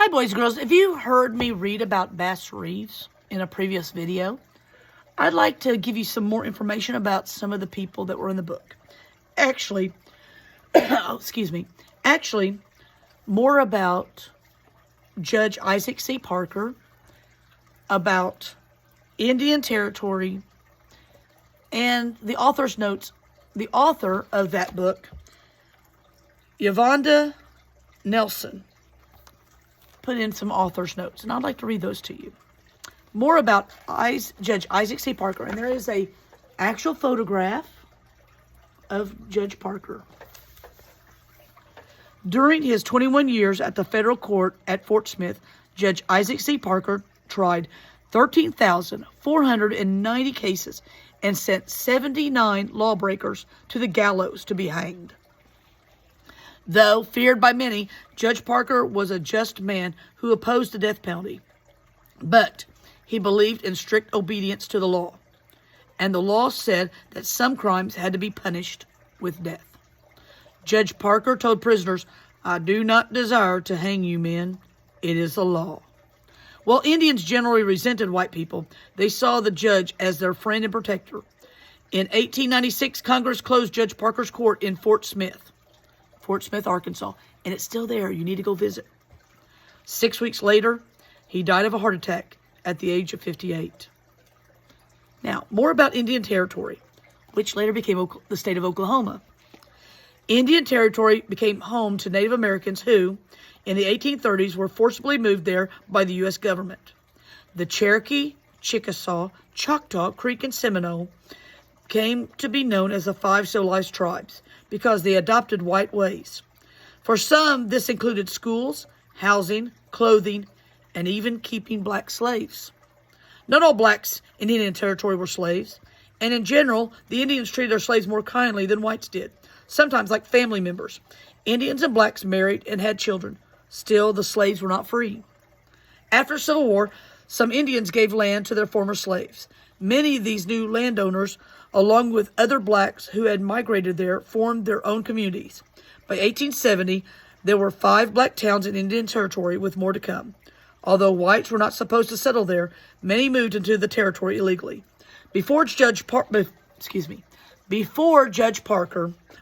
Hi, boys and girls. If you heard me read about Bass Reeves in a previous video, I'd like to give you some more information about some of the people that were in the book. Actually, Actually, more about Judge Isaac C. Parker, about Indian Territory, and the author's notes. The author of that book, Yvonne Nelson, put in some author's notes, and I'd like to read those to you. More about Judge Isaac C. Parker, and there is a actual photograph of Judge Parker. During his 21 years at the federal court at Fort Smith, Judge Isaac C. Parker tried 13,490 cases and sent 79 lawbreakers to the gallows to be hanged. Though feared by many, Judge Parker was a just man who opposed the death penalty. But he believed in strict obedience to the law. And the law said that some crimes had to be punished with death. Judge Parker told prisoners, "I do not desire to hang you men. It is the law." While Indians generally resented white people, they saw the judge as their friend and protector. In 1896, Congress closed Judge Parker's court in Fort Smith, Arkansas, and it's still there. You need to go visit. 6 weeks later, he died of a heart attack at the age of 58. Now, more about Indian Territory, which later became the state of Oklahoma. Indian Territory became home to Native Americans who, in the 1830s, were forcibly moved there by the U.S. government. The Cherokee, Chickasaw, Choctaw, Creek, and Seminole came to be known as the five civilized tribes because they adopted white ways. For some, this included schools, housing, clothing, and even keeping black slaves. Not all blacks in Indian Territory were slaves, and in general, the Indians treated their slaves more kindly than whites did, sometimes like family members. Indians and blacks married and had children. Still, the slaves were not free. After Civil War, some Indians gave land to their former slaves. Many of these new landowners, along with other blacks who had migrated there, formed their own communities. By 1870, there were 5 black towns in Indian Territory, with more to come. Although whites were not supposed to settle there, many moved into the territory illegally. Before Judge Parker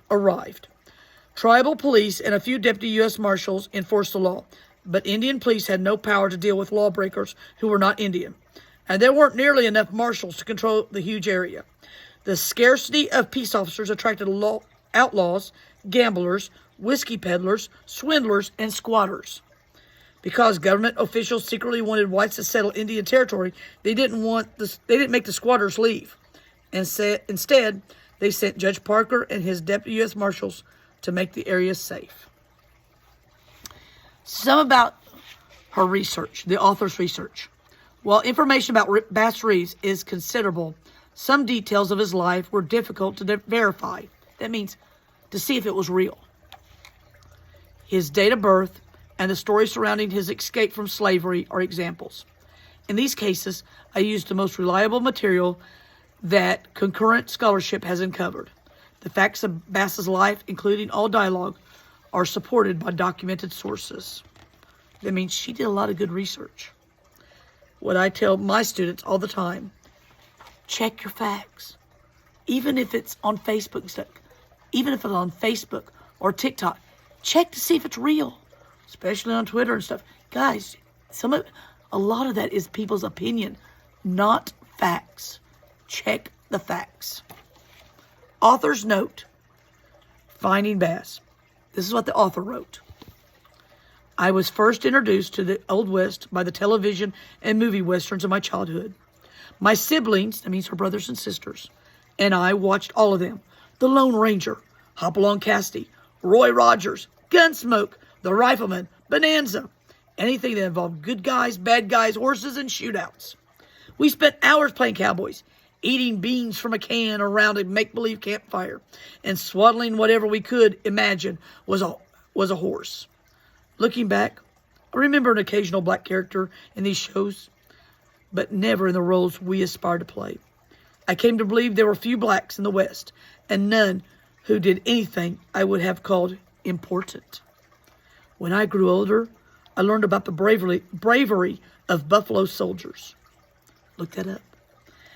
arrived, tribal police and a few deputy U.S. Marshals enforced the law, but Indian police had no power to deal with lawbreakers who were not Indian, and there weren't nearly enough marshals to control the huge area. The scarcity of peace officers attracted outlaws, gamblers, whiskey peddlers, swindlers, and squatters. Because government officials secretly wanted whites to settle Indian Territory, they didn't make the squatters leave. Instead, they sent Judge Parker and his deputy U.S. Marshals to make the area safe. Some about her research, the author's research. While information about Bass Reeves is considerable, some details of his life were difficult to verify. That means to see if it was real. His date of birth and the story surrounding his escape from slavery are examples. In these cases, I used the most reliable material that concurrent scholarship has uncovered. The facts of Bass's life, including all dialogue, are supported by documented sources. That means she did a lot of good research. What I tell my students all the time, check your facts. Even if it's on Facebook and stuff, even if it's on Facebook or TikTok, check to see if it's real, especially on Twitter and stuff. Guys, a lot of that is people's opinion, not facts. Check the facts. Author's note, Finding Bass. This is what the author wrote. I was first introduced to the Old West by the television and movie westerns of my childhood. My siblings, that means her brothers and sisters, and I watched all of them. The Lone Ranger, Hopalong Cassidy, Roy Rogers, Gunsmoke, The Rifleman, Bonanza, anything that involved good guys, bad guys, horses, and shootouts. We spent hours playing cowboys, eating beans from a can around a make-believe campfire, and swaddling whatever we could imagine was a horse. Looking back, I remember an occasional black character in these shows, but never in the roles we aspired to play. I came to believe there were few blacks in the West, and none who did anything I would have called important. When I grew older, I learned about the bravery of Buffalo soldiers. Look that up.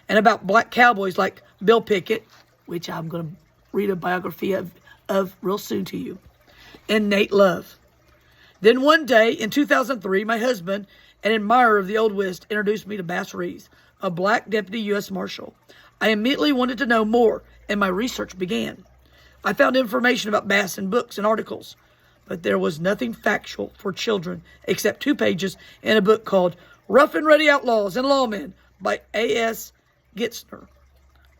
And about black cowboys like Bill Pickett, which I'm going to read a biography of real soon to you, and Nate Love. Then one day in 2003, my husband, an admirer of the Old West, introduced me to Bass Reeves, a black deputy U.S. Marshal. I immediately wanted to know more, and my research began. I found information about Bass in books and articles, but there was nothing factual for children except 2 pages in a book called Rough and Ready Outlaws and Lawmen by A.S. Gitzner.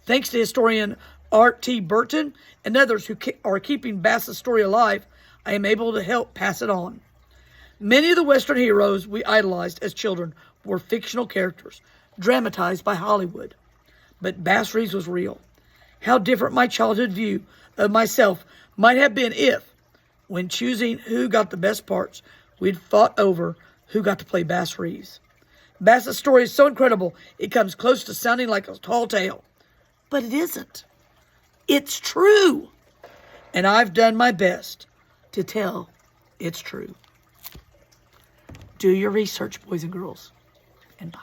Thanks to historian Art T. Burton and others who are keeping Bass's story alive, I am able to help pass it on. Many of the Western heroes we idolized as children were fictional characters, dramatized by Hollywood. But Bass Reeves was real. How different my childhood view of myself might have been if, when choosing who got the best parts, we'd fought over who got to play Bass Reeves. Bass's story is so incredible, it comes close to sounding like a tall tale. But it isn't. It's true. And I've done my best to tell it's true. Do your research, boys and girls, and bye.